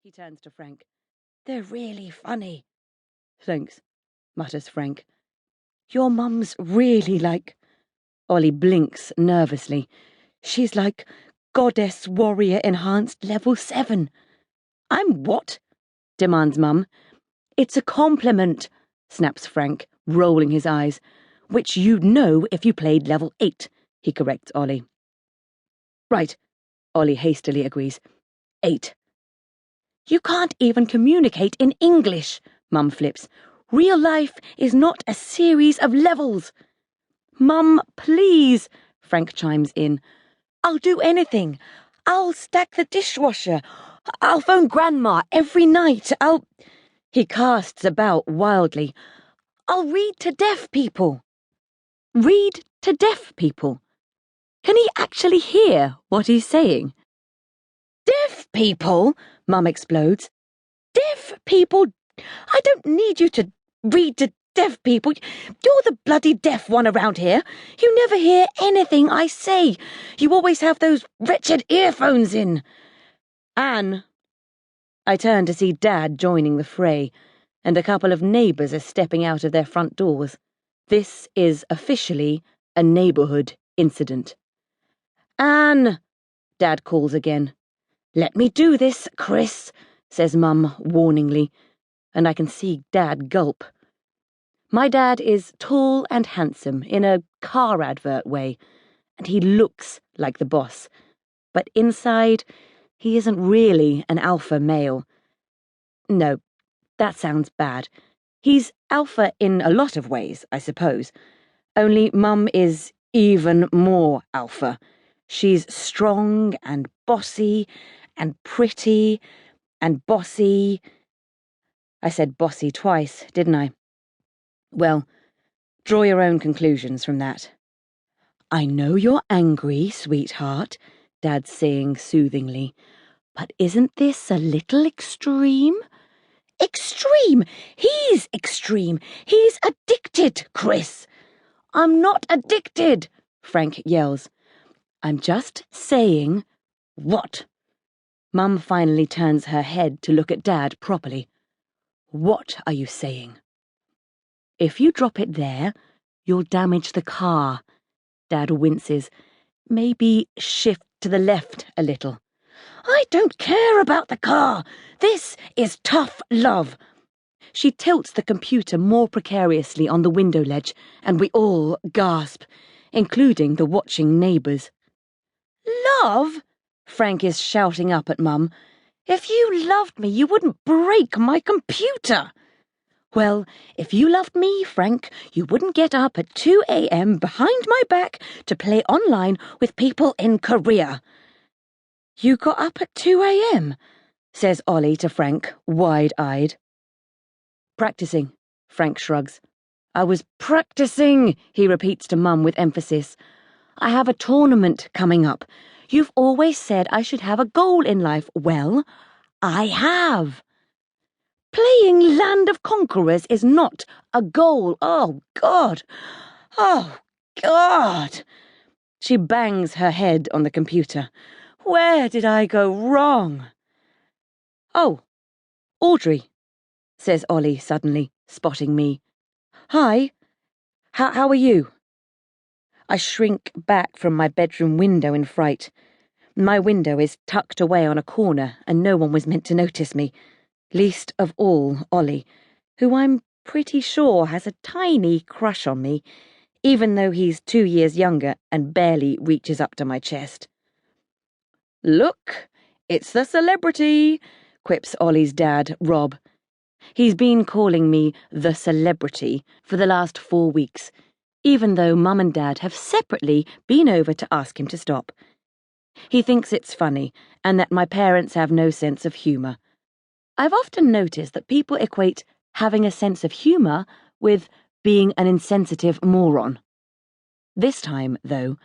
He turns to Frank. They're really funny. Thanks, mutters Frank. Your mum's really like... Ollie blinks nervously. She's like Goddess Warrior Enhanced Level 7. I'm what? Demands Mum. It's a compliment, snaps Frank, rolling his eyes. Which you'd know if you played Level 8, he corrects Ollie. Right, Ollie hastily agrees. 8. You can't even communicate in English, Mum flips. Real life is not a series of levels. Mum, please, Frank chimes in. I'll do anything. I'll stack the dishwasher. I'll phone Grandma every night. He casts about wildly. I'll read to deaf people. Read to deaf people? Can he actually hear what he's saying? Deaf people? Mum explodes. Deaf people? I don't need you to read to deaf people. You're the bloody deaf one around here. You never hear anything I say. You always have those wretched earphones in. Anne. I turn to see Dad joining the fray, and a couple of neighbours are stepping out of their front doors. This is officially a neighbourhood incident. Anne, Dad calls again. Let me do this, Chris, says Mum warningly, and I can see Dad gulp. My dad is tall and handsome in a car advert way, and he looks like the boss. But inside, he isn't really an alpha male. No, that sounds bad. He's alpha in a lot of ways, I suppose. Only Mum is even more alpha. She's strong and bossy and pretty and bossy. I said bossy twice, didn't I? Well, draw your own conclusions from that. I know you're angry, sweetheart, Dad's saying soothingly, but isn't this a little extreme? Extreme? He's extreme. He's addicted, Chris. I'm not addicted, Frank yells. I'm just saying... What? Mum finally turns her head to look at Dad properly. What are you saying? If you drop it there, you'll damage the car. Dad winces. Maybe shift to the left a little. I don't care about the car. This is tough love. She tilts the computer more precariously on the window ledge, and we all gasp, including the watching neighbours. Love? Frank is shouting up at Mum. If you loved me, you wouldn't break my computer. Well, if you loved me, Frank, you wouldn't get up at 2 a.m. behind my back to play online with people in Korea. You got up at 2 a.m., says Ollie to Frank, wide-eyed. Practicing, Frank shrugs. I was practicing, he repeats to Mum with emphasis. I have a tournament coming up. You've always said I should have a goal in life. Well, I have. Playing Land of Conquerors is not a goal. Oh, God. Oh, God. She bangs her head on the computer. Where did I go wrong? Oh, Audrey, says Ollie suddenly, spotting me. Hi. How are you? I shrink back from my bedroom window in fright. My window is tucked away on a corner, and no one was meant to notice me. Least of all Ollie, who I'm pretty sure has a tiny crush on me, even though he's 2 years younger and barely reaches up to my chest. Look, it's the celebrity, quips Ollie's dad, Rob. He's been calling me the celebrity for the last 4 weeks, even though Mum and Dad have separately been over to ask him to stop. He thinks it's funny, and that my parents have no sense of humour. I've often noticed that people equate having a sense of humour with being an insensitive moron. This time, though,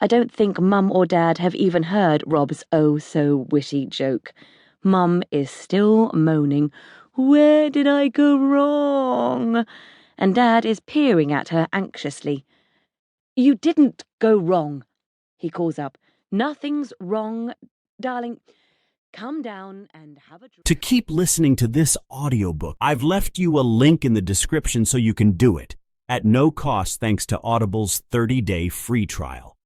I don't think Mum or Dad have even heard Rob's oh-so-witty joke. Mum is still moaning, "Where did I go wrong?" and Dad is peering at her anxiously. "You didn't go wrong," he calls up. "Nothing's wrong, darling. come down and have a drink. To keep listening to this audiobook, I've left you a link in the description so you can do it, at no cost thanks to Audible's 30-day free trial.